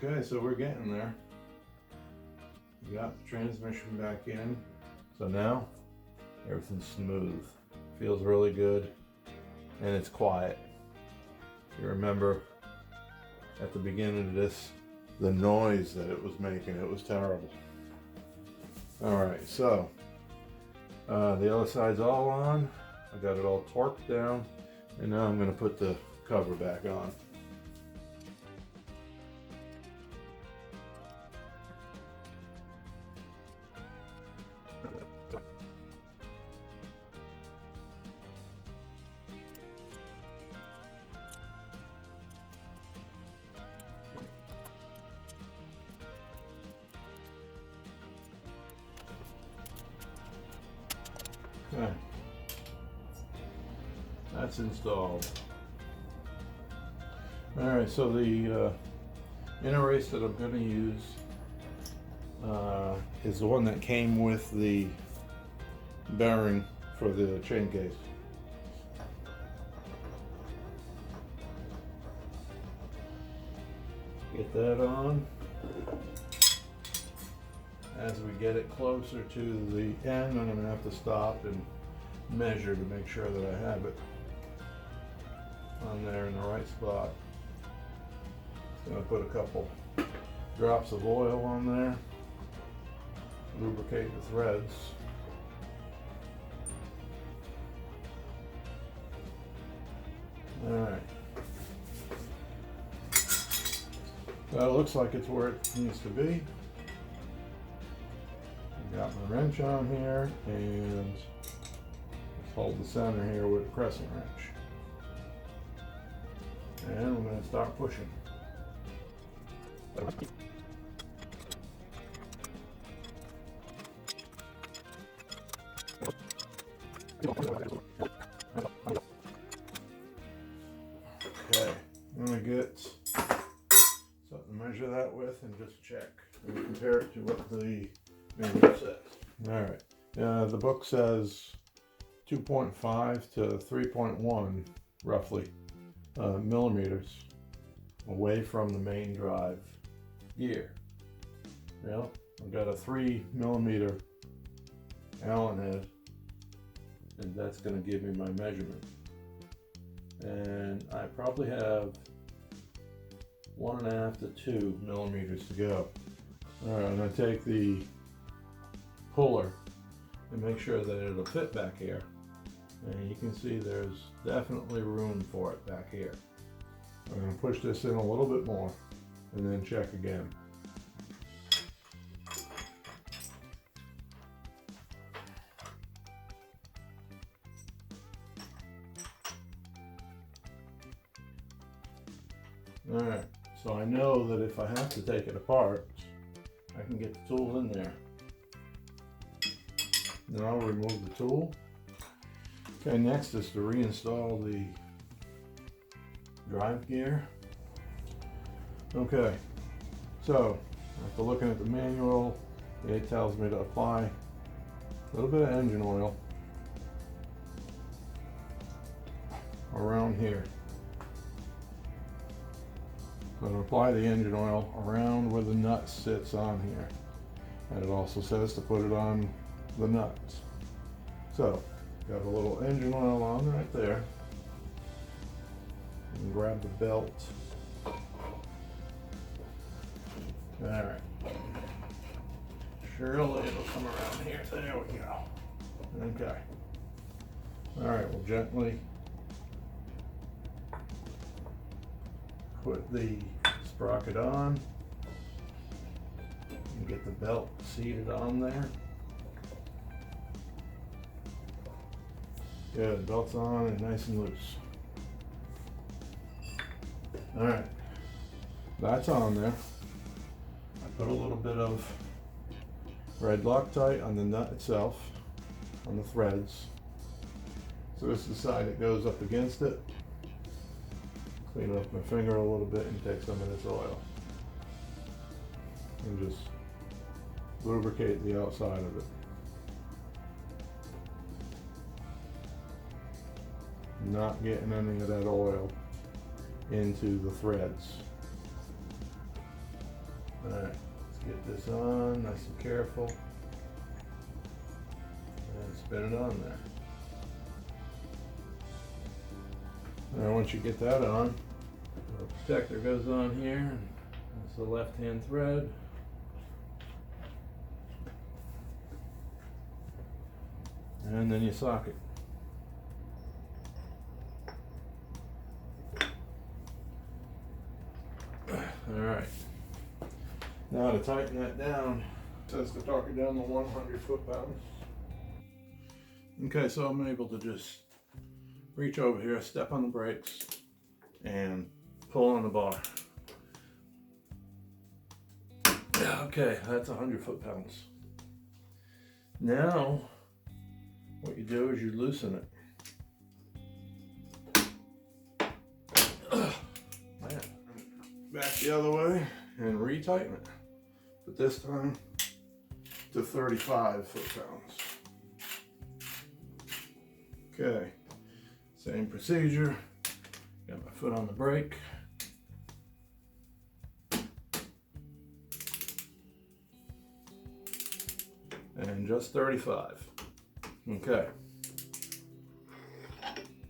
Okay, so we're getting there. We got the transmission back in. So now everything's smooth. Feels really good and it's quiet. If you remember at the beginning of this, the noise that it was making, it was terrible. Alright, so the other side's all on. I got it all torqued down, and now I'm going to put the cover back on. Okay, that's installed. Alright, so the inner race that I'm going to use is the one that came with the bearing for the chain case. Get that on. As we get it closer to the end, I'm going to have to stop and measure to make sure that I have it on there in the right spot. Just going to put a couple drops of oil on there, lubricate the threads. Alright. That looks like it's where it needs to be. Got my wrench on here, and let's hold the center here with a crescent wrench. And we're going to start pushing. Okay, I'm going to get something to measure that with and just check and compare it to what the manual says. Alright, the book says 2.5 to 3.1 roughly millimeters away from the main drive gear. Well, I've got a 3 millimeter Allen head, and that's going to give me my measurement. And I probably have 1.5 to 2 millimeters to go. Alright, I'm going to take the puller and make sure that it'll fit back here. And you can see there's definitely room for it back here. I'm going to push this in a little bit more and then check again. Alright, so I know that if I have to take it apart, I can get the tool in there. Then I'll remove the tool. Okay, next is to reinstall the drive gear. Okay, so after looking at the manual, it tells me to apply a little bit of engine oil around here. I'm going to apply the engine oil around where the nut sits on here. And it also says to put it on the nuts. So, got a little engine oil on right there. And grab the belt. Alright. Surely it'll come around here. There we go. Okay. Alright, we'll gently put the sprocket on and get the belt seated on there. Good, belt's on and nice and loose. Alright, that's on there. I put a little bit of red Loctite on the nut itself, on the threads. So this is the side that goes up against it. Clean up my finger a little bit and take some of this oil. And just lubricate the outside of it. Not getting any of that oil into the threads. Alright, let's get this on, nice and careful. And spin it on there. Now once you get that on, the protector goes on here, and it's the left-hand thread. And then you socket. Alright. Now to tighten that down, it says to torque it down to 100 foot-pounds. Okay, so I'm able to just reach over here, step on the brakes, and pull on the bar. Okay, that's 100 foot-pounds. Now, what you do is you loosen it. Man. Back the other way and retighten it. But this time to 35 foot-pounds. Okay, same procedure. Got my foot on the brake. And just 35. Okay.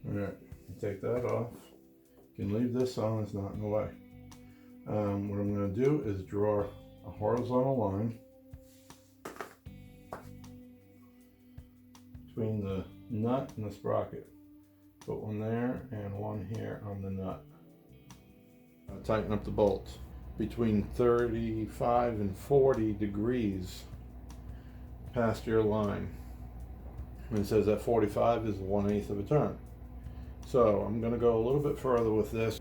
Alright, take that off. You can leave this on, it's not in the way. What I'm going to do is draw a horizontal line between the nut and the sprocket. Put one there and one here on the nut. Tighten up the bolts between 35 and 40 degrees past your line. And it says that 45 is 1/8 of a turn. So I'm going to go a little bit further with this.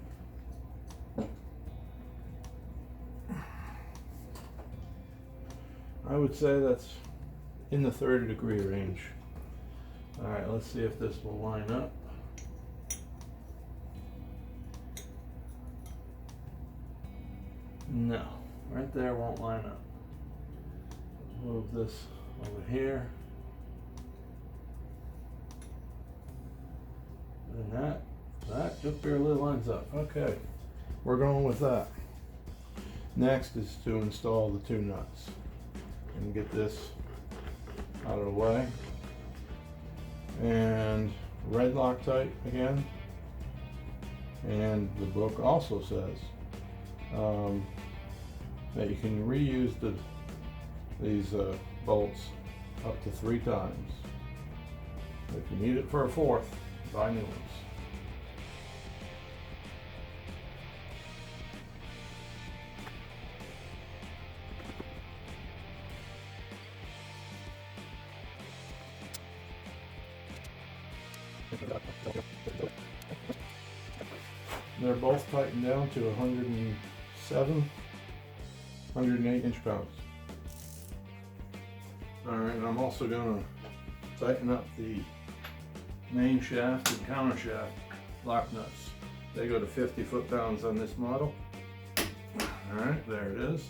I would say that's in the 30-degree range. Alright, let's see if this will line up. No, right there won't line up. Move this over here. And that just barely lines up. Okay, we're going with that. Next is to install the two nuts and get this out of the way. And red Loctite again. And the book also says that you can reuse these bolts up to 3 times. If you need it for a 4th, buy new ones. They're both tightened down to 107, 108 inch-pounds. Alright, and I'm also going to tighten up the main shaft and counter shaft lock nuts. They go to 50 foot-pounds on this model. Alright, there it is.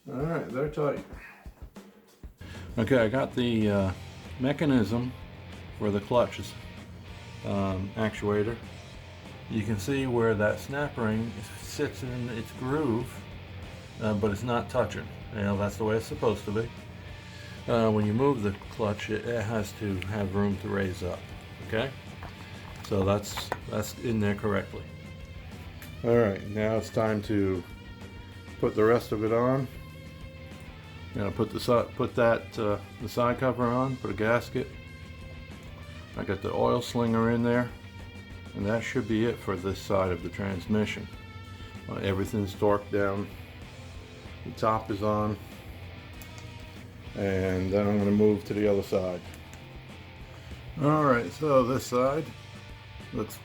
Alright, they're tight. Okay, I got the mechanism for the clutches actuator. You can see where that snap ring sits in its groove, but it's not touching. You know, that's the way it's supposed to be. When you move the clutch, it has to have room to raise up. Okay, so that's in there correctly. All right, now it's time to put the rest of it on. You know, put the side cover on, put a gasket. I got the oil slinger in there, and that should be it for this side of the transmission. Everything's torqued down. The top is on, and then I'm going to move to the other side. All right, so this side looks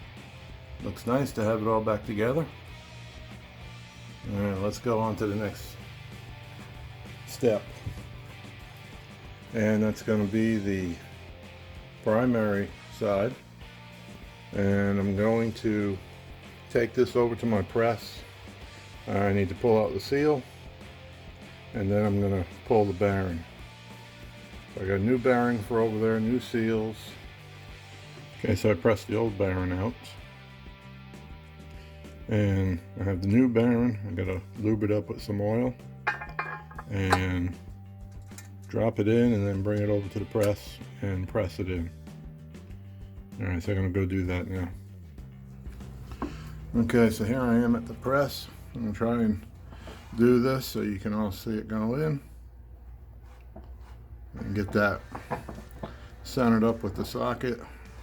nice to have it all back together. All right, let's go on to the next step, and that's going to be the primary side. And I'm going to take this over to my press. I need to pull out the seal, and then I'm going to pull the bearing. So I got a new bearing for over there, new seals. Okay, so I pressed the old bearing out, And I have the new bearing. I gotta lube it up with some oil and drop it in, and then bring it over to the press and press it in. All right, so I'm gonna go do that now. Okay, so here I am at the press. I'm gonna try and do this so you can all see it go in and get that centered up with the socket.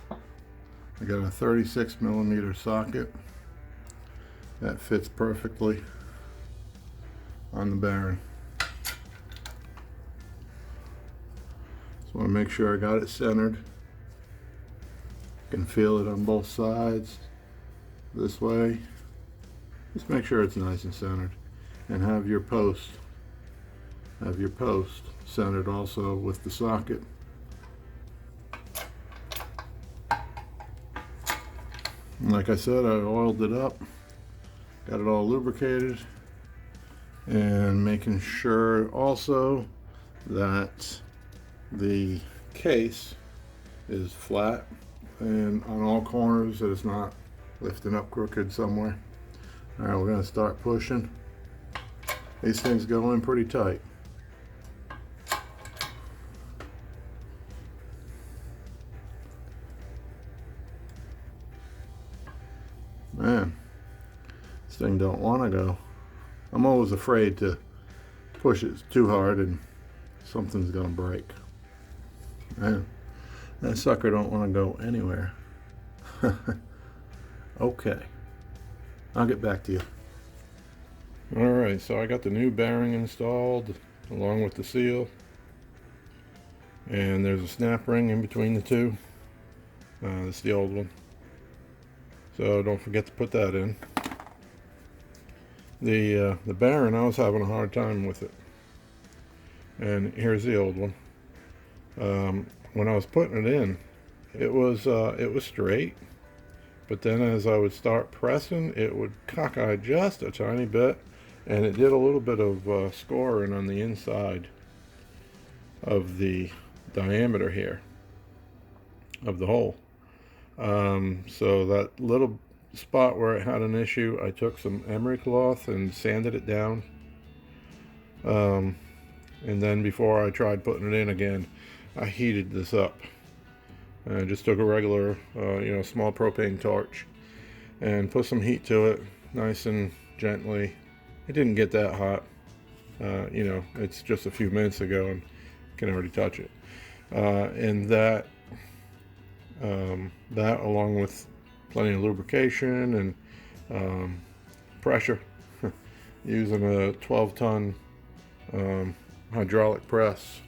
I got a 36mm socket that fits perfectly on the bearing. Just want to make sure I got it centered. Can feel it on both sides this way. Just make sure it's nice and centered, and have your post centered also with the socket. And like I said, I oiled it up, got it all lubricated, and making sure also that the case is flat and on all corners, that it's not lifting up crooked somewhere. All right, we're going to start pushing. These things go in pretty tight. Man, this thing don't want to go. I'm always afraid to push it too hard and something's going to break. Man, that sucker don't want to go anywhere. Okay, I'll get back to you. Alright, so I got the new bearing installed along with the seal, and there's a snap ring in between the two. That's the old one, so don't forget to put that in. The bearing, I was having a hard time with it, and here's the old one. When I was putting it in, it was straight, but then as I would start pressing, it would cockeye just a tiny bit, and it did a little bit of scoring on the inside of the diameter here of the hole. So that little spot where it had an issue, I took some emery cloth and sanded it down, and then before I tried putting it in again, I heated this up. I just took a regular small propane torch and put some heat to it, nice and gently. It didn't get that hot, it's just a few minutes ago and you can already touch it. And that along with plenty of lubrication and pressure, using a 12-ton hydraulic press.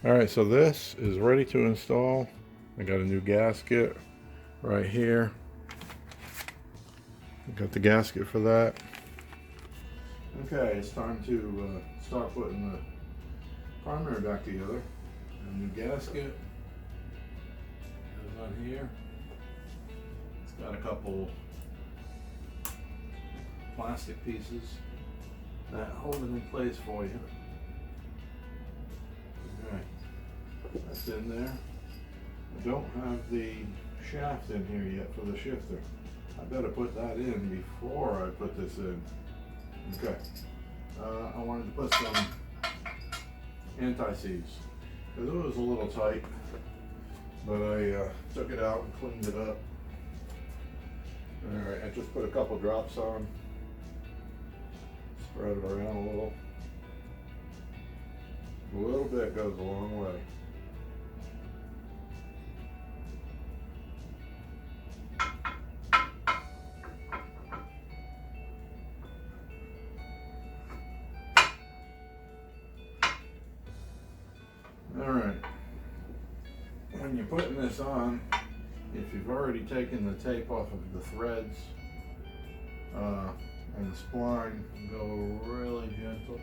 Alright, so this is ready to install. I got a new gasket right here. I got the gasket for that. Okay, it's time to start putting the primary back together. A new gasket goes on here. It's got a couple plastic pieces that hold it in place for you. Alright, that's in there. I don't have the shaft in here yet for the shifter. I better put that in before I put this in. Okay. I wanted to put some anti-seize because it was a little tight, but I took it out and cleaned it up. Alright, I just put a couple drops on, spread it around a little. A little bit goes a long way. Alright, when you're putting this on, if you've already taken the tape off of the threads and the spline, go really gentle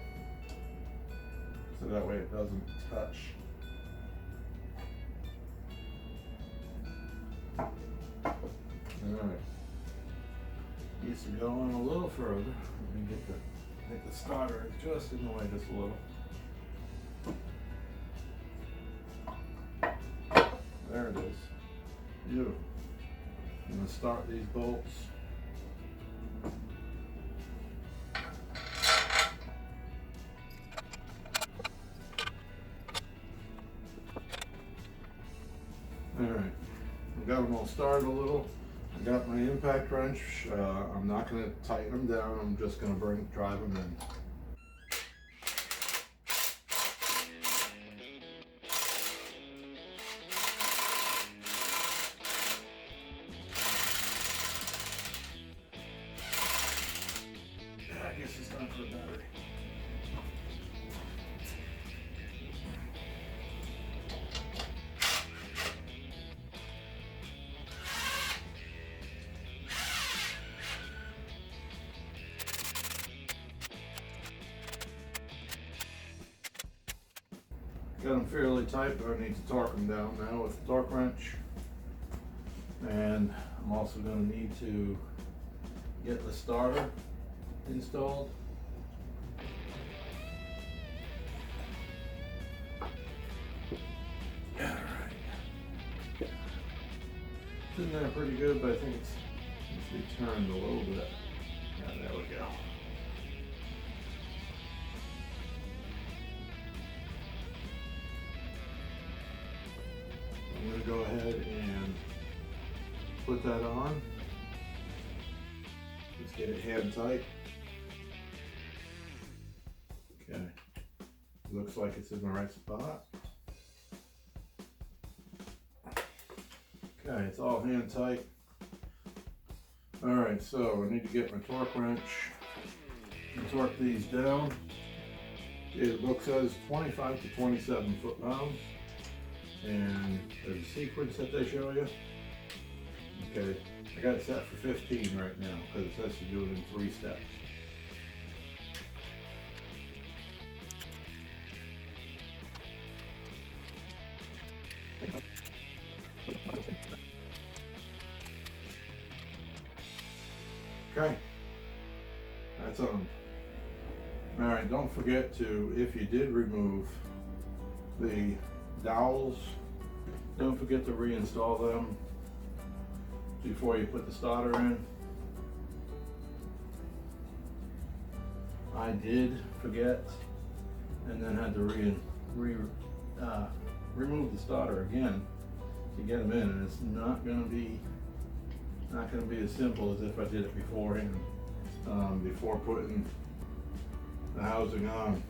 so that way it doesn't touch. Alright, needs to go on a little further. Let me get the starter just in the way just a little. There it is. Beautiful. I'm going to start these bolts Alright, I got them all started a little. I got my impact wrench. I'm not going to tighten them down. I'm just going to drive them in. I guess it's time for a battery. Got them fairly tight, but I need to torque them down now with the torque wrench. And I'm also going to need to get the starter installed. Alright. It's in there pretty good, but I think it's needs to be turned a little bit. Yeah, there we go. I'm going to go ahead and put that on. Just get it hand tight. Okay. Looks like it's in the right spot. Okay, it's all hand tight. Alright, so I need to get my torque wrench and torque these down. Okay, the book says 25 to 27 foot-pounds. And there's a sequence that they show you. Okay, I got it set for 15 right now because it says to do it in 3 steps. Okay, that's on. Alright, don't forget to, if you did remove the dowels, don't forget to reinstall them before you put the starter in. I did forget and then had to remove the starter again to get them in, and it's not going to be as simple as if I did it beforehand, before putting the housing on.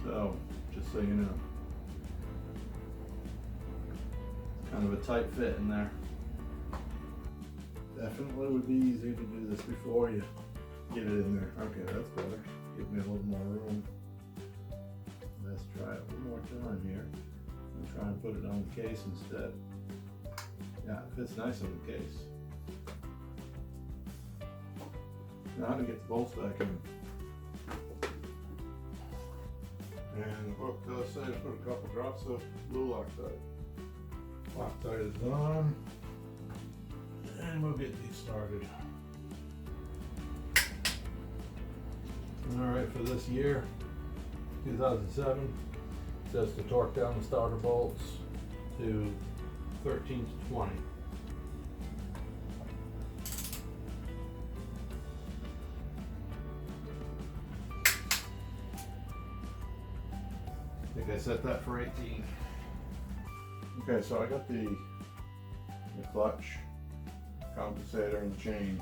So, just so you know. Kind of a tight fit in there. Definitely would be easier to do this before you get it in there. Okay, that's better. Give me a little more room. Let's try it one more time here. I'll try and put it on the case instead. Yeah, it fits nice on the case. Now how to get the bolts back in. And the book does say to put a couple drops of blue Loctite. Loctite is on. And we'll get these started. Alright, for this year, 2007, it says to torque down the starter bolts to 13 to 20. I think I set that for 18. Okay, so I got the clutch, compensator, and the chain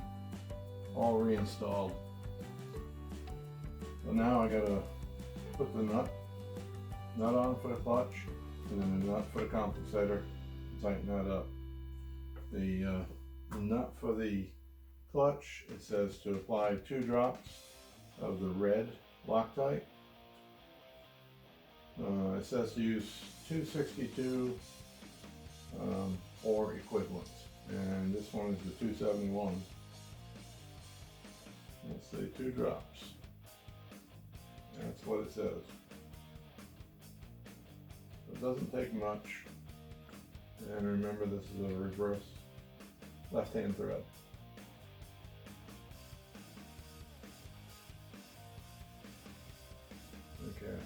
all reinstalled. So now I gotta put the nut on for the clutch, and then the nut for the compensator, and tighten that up. The nut for the clutch, it says to apply 2 drops of the red Loctite. It says to use 262 or equivalent, and this one is the 271. Let's say 2 drops. That's what it says. It doesn't take much. And remember, this is a reverse left-hand thread. Okay.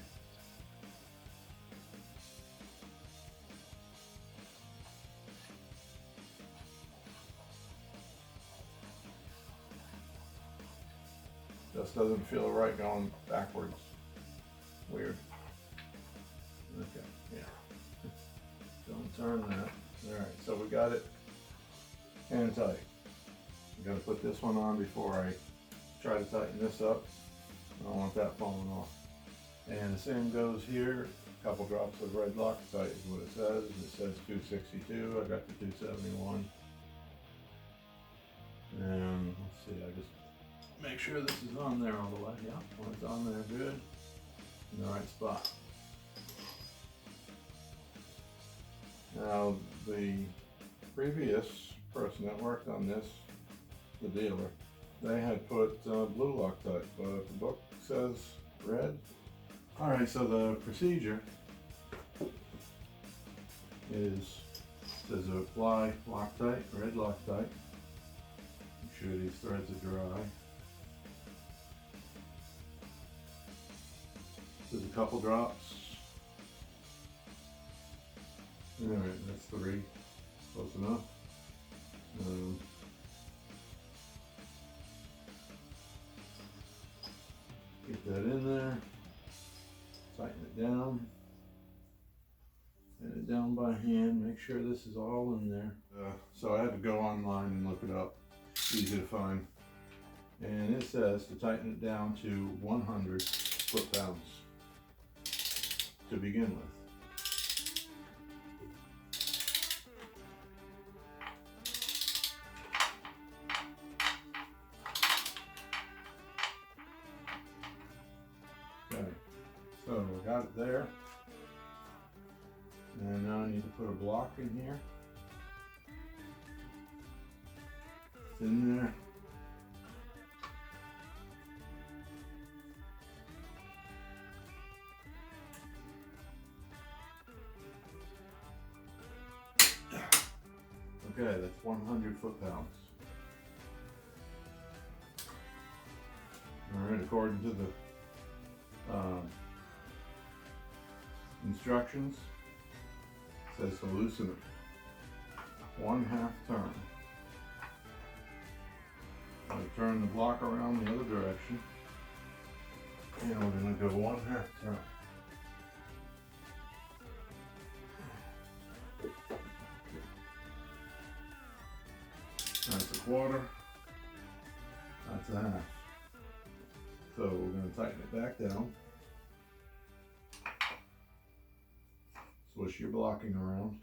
Just doesn't feel right going backwards. Weird. Okay, yeah. turn that. Alright, so we got it hand tight. I'm going to put this one on before I try to tighten this up. I don't want that falling off. And the same goes here. A couple drops of red Loctite is what it says. It says 262. I got the 271. And let's see, I just make sure this is on there all the way. Yeah, when it's on there, good. In the right spot. Now, the previous person that worked on this, the dealer, they had put blue Loctite, but the book says red. Alright, so the procedure is, says apply Loctite, red Loctite. Make sure these threads are dry. There's a couple drops. Alright, that's 3. Close enough. Get that in there. Tighten it down. Get it down by hand. Make sure this is all in there. So I had to go online and look it up. Easy to find. And it says to tighten it down to 100 foot-pounds to begin with. Okay, so we got it there. And now I need to put a block in here. It's in there. Okay, that's 100 foot-pounds. Alright, according to the instructions, it says to loosen it 1/2 turn. I'm going to turn the block around the other direction, and we're going to go 1/2 turn. That's 1/4, that's 1/2. So we're going to tighten it back down. Swish your blocking around.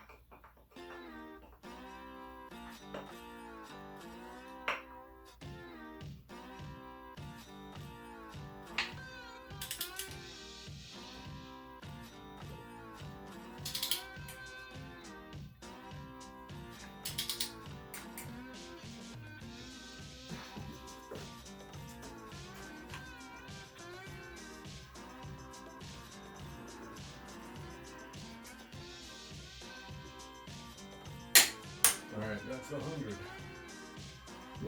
Alright, that's 100.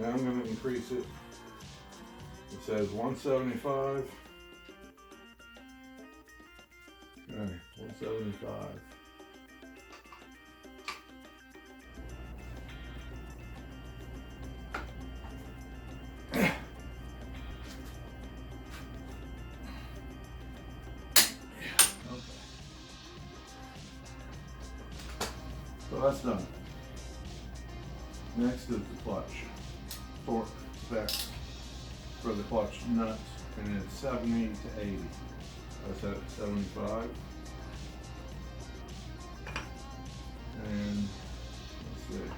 Now I'm going to increase it. It says 175. Okay, 175. So that's done. Next is the clutch. Torque specs for the clutch nuts, and it's 70 to 80. I set it at 75. And let's see.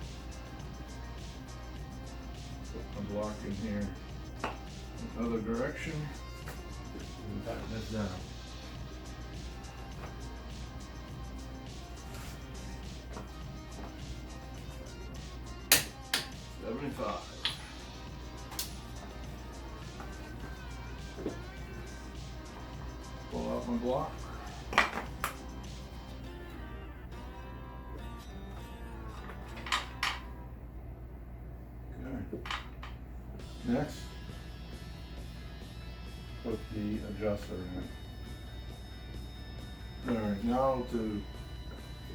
Put my block in here. Another direction. And tighten this down. Pull out my block. Okay. Next, put the adjuster in. Alright, now to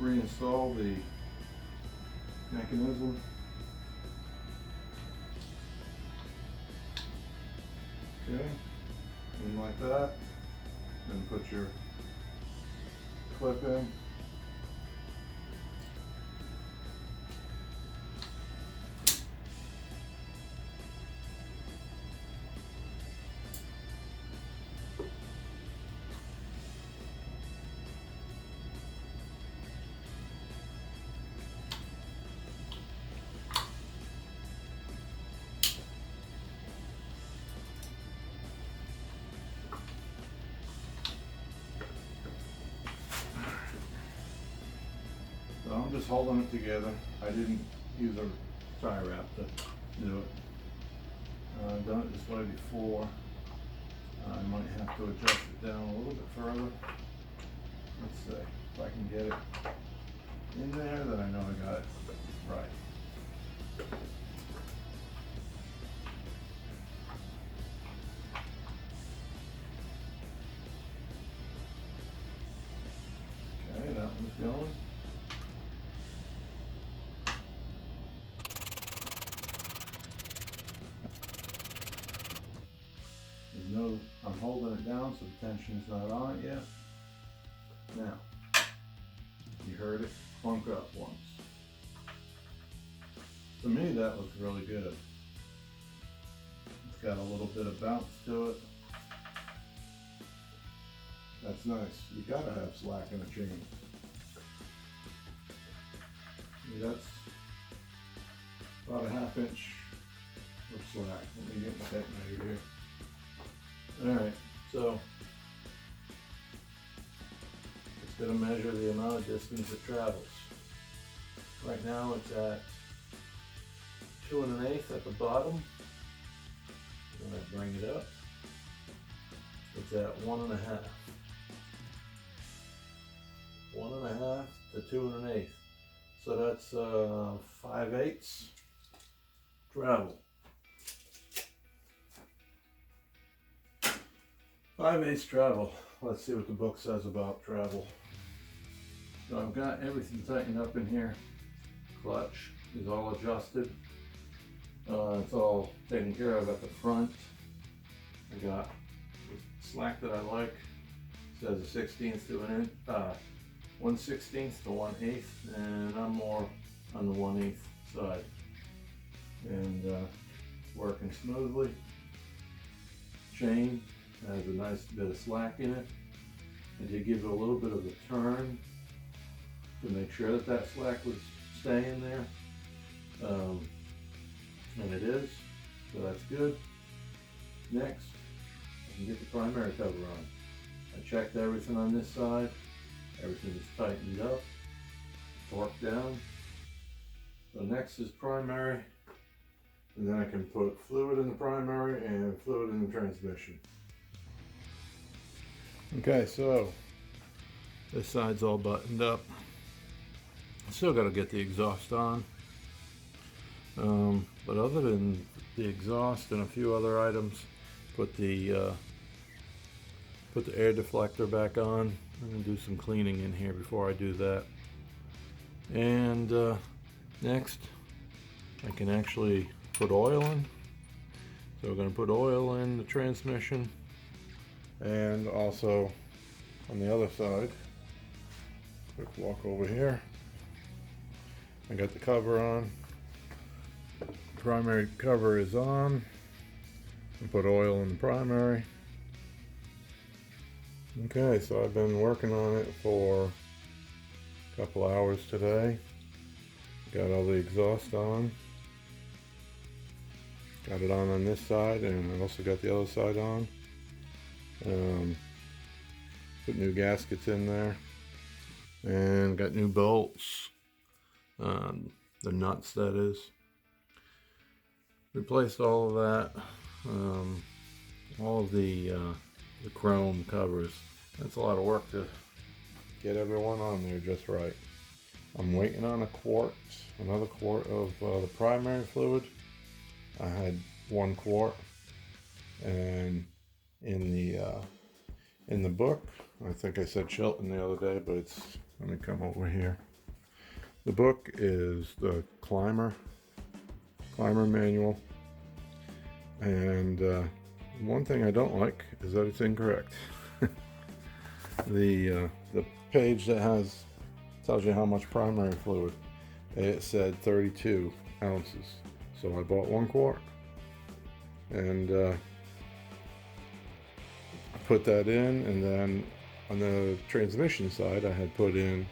reinstall the mechanism. Okay, and like that, then put your clip in, So I'm just holding it together. I didn't use a tie wrap to do it. I've done it this way before. I might have to adjust it down a little bit further. Let's see if I can get it in there, then I know I got it right. Okay, that one's going. No, I'm holding it down so the tension's not on it yet. Now, you heard it clunk up once. To me, that looks really good. It's got a little bit of bounce to it. That's nice. You gotta have slack in a chain. That's about a 1/2 inch of slack. Let me get my tape measure here. Alright, so it's going to measure the amount of distance it travels. Right now it's at 2 1/8 at the bottom. When I bring it up, it's at 1 1/2. 1 1/2 to 2 1/8. So that's 5/8 travel. 5/8 travel. Let's see what the book says about travel. So I've got everything tightened up in here. Clutch is all adjusted. It's all taken care of at the front. I got the slack that I like. It says a 1/16 to an inch, 1/16 to 1/8, and I'm more on the 1/8 side. And working smoothly. Chain has a nice bit of slack in it, and to give it a little bit of a turn to make sure that that slack was staying there, and it is, so that's good. Next, I can get the primary cover on. I checked everything on this side, everything is tightened up, torqued down. So next is primary, and then I can put fluid in the primary and fluid in the transmission. Okay, so this side's all buttoned up. Still got to get the exhaust on, but other than the exhaust and a few other items, put the air deflector back on. I'm gonna do some cleaning in here before I do that. And next, I can actually put oil in. So we're gonna put oil in the transmission. And also on the other side, quick walk over here, I got the cover on. Primary cover is on. I put oil in the primary. Okay, so I've been working on it for a couple hours today. Got all the exhaust on. Got it on this side, and I also got the other side on. Put new gaskets in there, and got new bolts, the nuts that is. Replaced all of that, all of the chrome covers. That's a lot of work to get everyone on there just right. I'm waiting on another quart of the primary fluid. I had 1 quart, and in the book, I think I said Chilton the other day, but let me come over here. The book is the Climber manual, and one thing I don't like is that it's incorrect. The page that tells you how much primary fluid, it said 32 ounces. So I bought 1 quart, and put that in, and then on the transmission side I had put in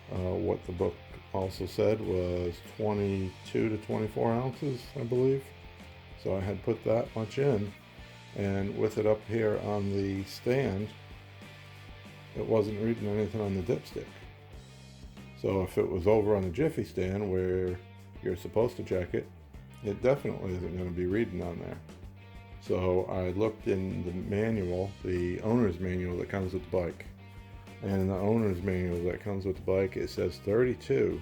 what the book also said was 22 to 24 ounces, I believe. So I had put that much in, and with it up here on the stand, it wasn't reading anything on the dipstick. So if it was over on the Jiffy stand where you're supposed to check it, it definitely isn't going to be reading on there. So I looked in the manual, the owner's manual that comes with the bike. And in the owner's manual that comes with the bike, it says 32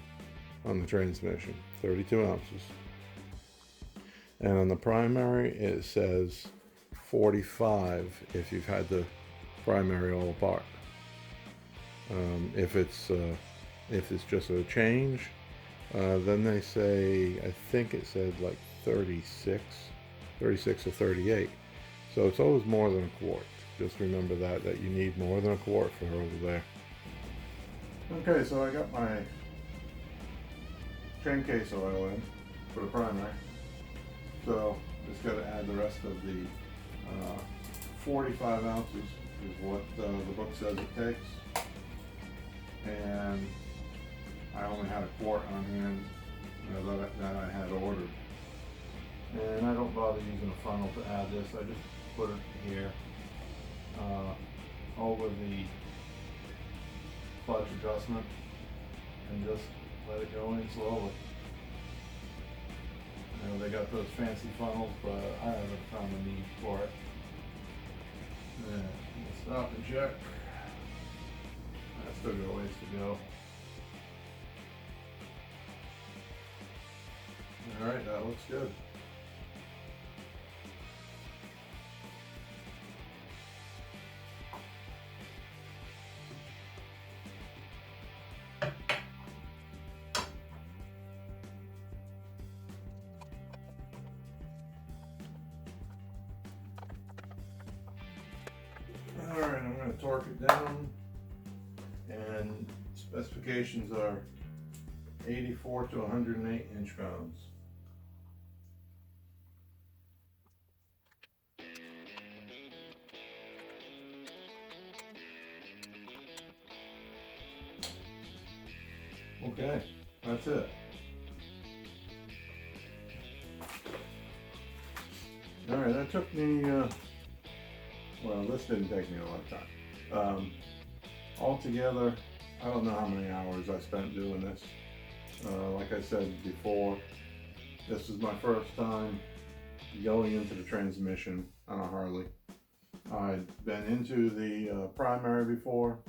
on the transmission, 32 ounces. And on the primary, it says 45 if you've had the primary all apart. If it's just a change, then they say, I think it said like 36 or 38. So it's always more than a quart. Just remember that you need more than a quart for over there. Okay, so I got my chain case oil in for the primary. So just got to add the rest of the 45 ounces is what the book says it takes. And I only had a quart on hand that I had ordered. And I don't bother using a funnel to add this. I just put it here over the clutch adjustment and just let it go in slowly. You know, they got those fancy funnels, but I haven't found the need for it. Yeah, stop and check. I still got a ways to go. Alright, that looks good. Alright, I'm going to torque it down, and specifications are 84 to 108 inch-pounds. Okay, that's it. Alright, that took me, well, this didn't take me a lot of time. Altogether, I don't know how many hours I spent doing this. Like I said before, this is my first time going into the transmission on a Harley. I'd been into the primary before.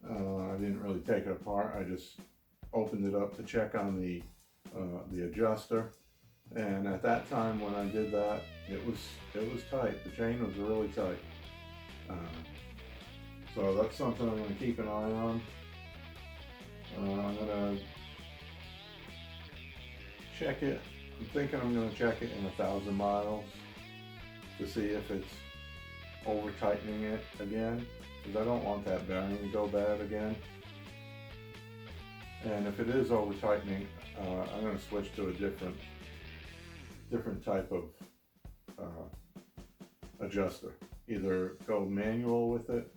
I didn't really take it apart. I just opened it up to check on the adjuster. And at that time when I did that, it was tight. The chain was really tight. So that's something I'm going to keep an eye on. I'm going to check it. I'm thinking I'm going to check it in 1,000 miles to see if it's over tightening it again, because I don't want that bearing to go bad again. And if it is over tightening, I'm going to switch to a different type of adjuster. Either go manual with it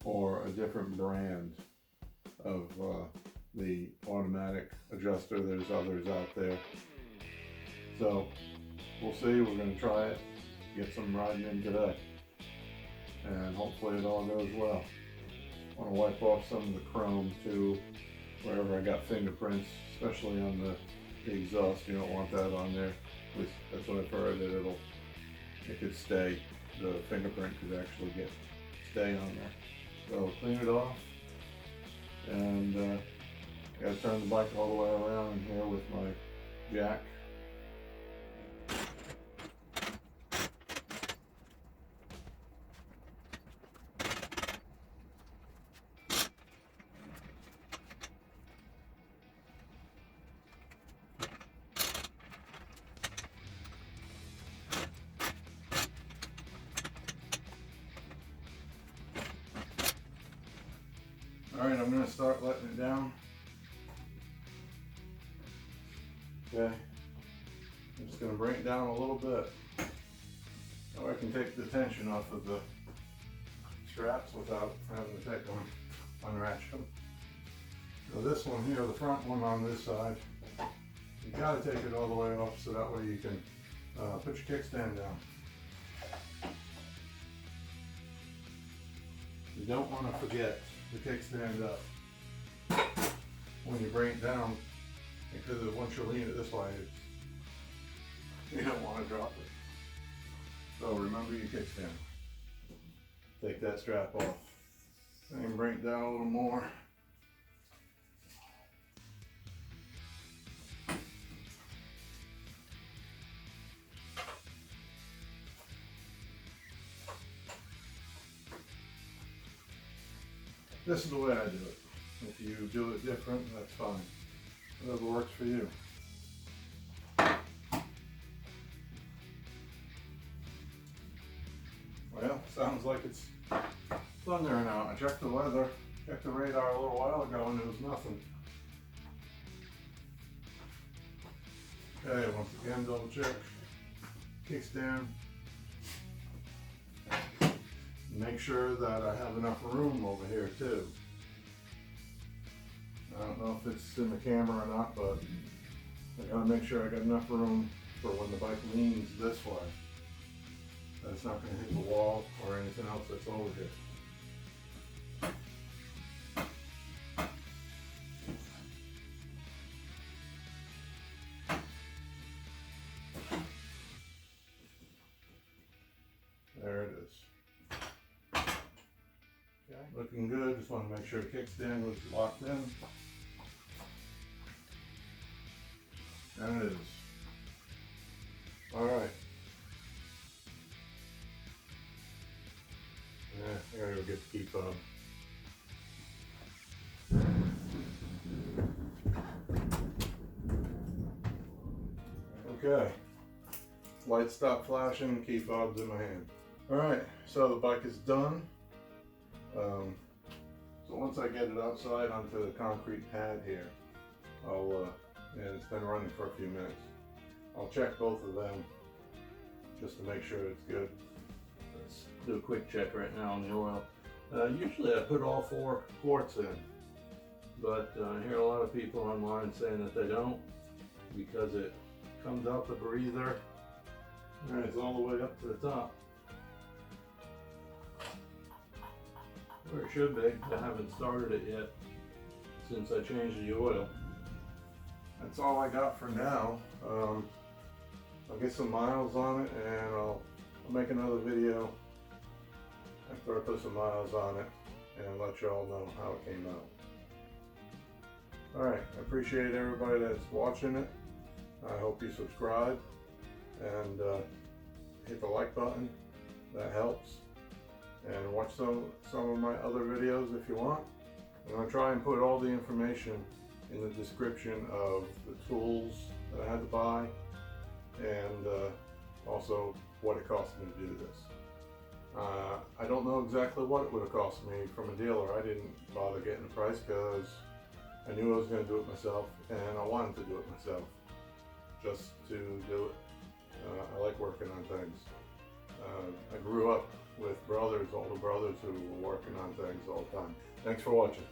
or a different brand of the automatic adjuster. There's others out there. So we'll see. We're going to try it, get some riding in today, and hopefully it all goes well. I want to wipe off some of the chrome too, wherever I got fingerprints, especially on the exhaust. You don't want that on there. At least that's what I've heard, that it could stay. The fingerprint could actually stay on there. So clean it off, and gotta turn the bike all the way around in here with my jack. Alright, I'm going to start letting it down. Okay, I'm just going to bring it down a little bit so I can take the tension off of the straps without having to take them, unratchet them. So this one here, the front one on this side, you got to take it all the way off so that way you can put your kickstand down. You don't want to forget the kickstand up. when you bring it down, because once you lean it this way, you don't want to drop it. So remember your kickstand. Take that strap off and bring it down a little more. This is the way I do it. If you do it different, that's fine. Whatever works for you. Well, sounds like it's thundering out. I checked the weather, checked the radar a little while ago, and it was nothing. Okay, once again, double check. Kickstand. Make sure that I have enough room over here too. I don't know if it's in the camera or not, but I gotta make sure I got enough room for when the bike leans this way, that it's not gonna hit the wall or anything else that's over here. There it is. Okay, looking good. Just want to make sure the kickstand was locked in. And it is. All right. I gotta go get the key fob. Okay. Lights stop flashing, key fob's in my hand. All right, so the bike is done. So once I get it outside onto the concrete pad here, and it's been running for a few minutes, I'll check both of them just to make sure it's good. Let's do a quick check right now on the oil. Usually I put all 4 quarts in, but I hear a lot of people online saying that they don't, because it comes out the breather and it's all the way up to the top, where it should be. I haven't started it yet since I changed the oil. That's all I got for now. I'll get some miles on it, and I'll make another video after I put some miles on it and let you all know how it came out. Alright, I appreciate everybody that's watching it. I hope you subscribe and hit the like button. That helps. And watch some of my other videos if you want. I'm going to try and put all the information in the description of the tools that I had to buy, and also what it cost me to do this. I don't know exactly what it would have cost me from a dealer. I didn't bother getting a price because I knew I was going to do it myself, and I wanted to do it myself, just to do it. I like working on things. I grew up with older brothers who were working on things all the time. Thanks for watching.